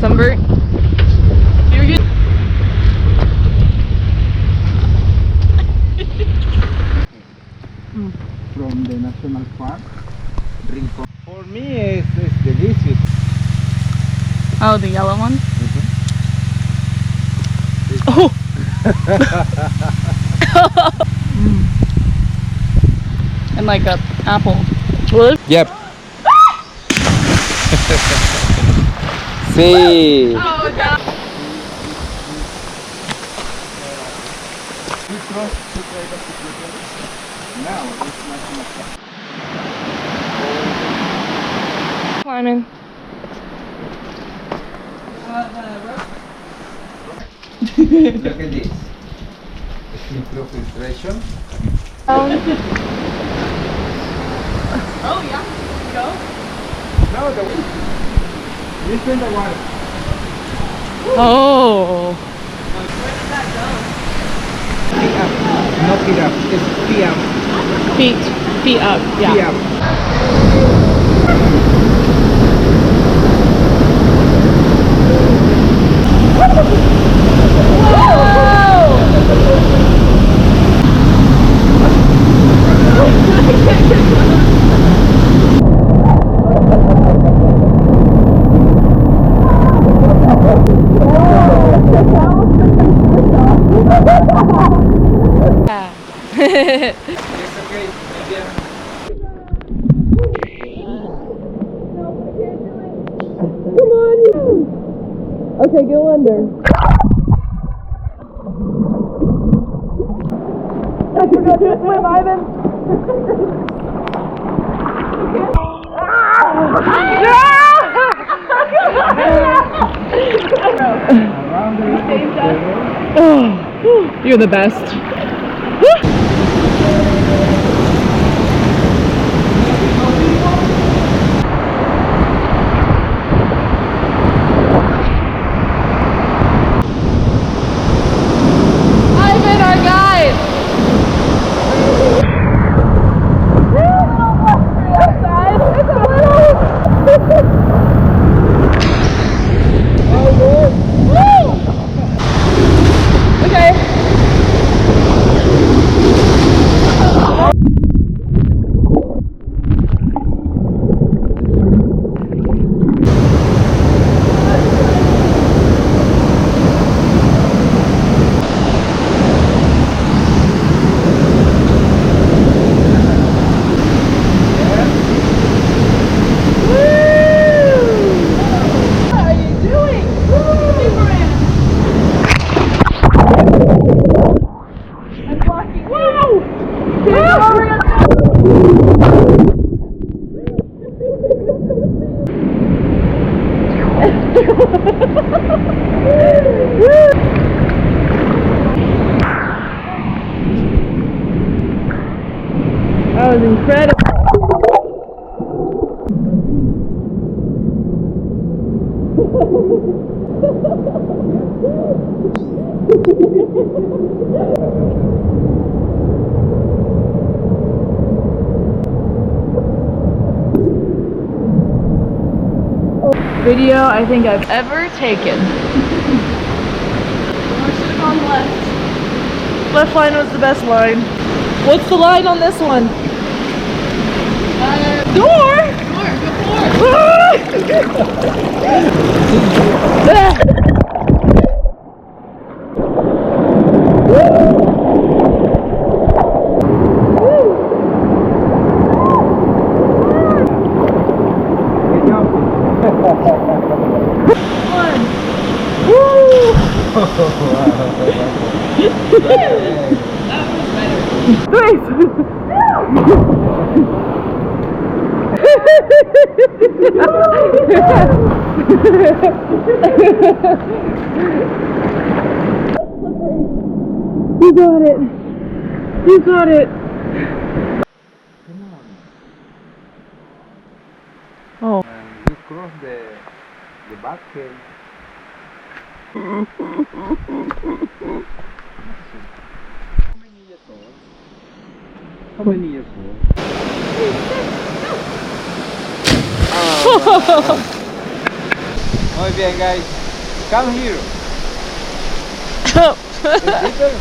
sunburnt. You're good. From the national park, Rincon. For me, it's delicious. Oh, the yellow one? Oh! And like a apple. Yep. See. Oh, God. Now it's national park. Climbing. Look at this. Improve filtration. Oh, yeah. Go. No, the wind. Listen the water. Oh. Feet up. Not feet up. It's feet up. Feet up. Yeah. Feet up. It's okay. Come on. Okay, go under. I forgot to swim, Ivan. Oh, you're the best. Ivan, our guide. Outside. It's a little. Woo! Okay. That was incredible. Video I think I've ever taken. Should have gone left. Left line was the best line. What's the line on this one? Door! You got it. You got it. Oh. And you cross the back cave. How many years old? Oh, muy bien, guys. Come here. It's deeper.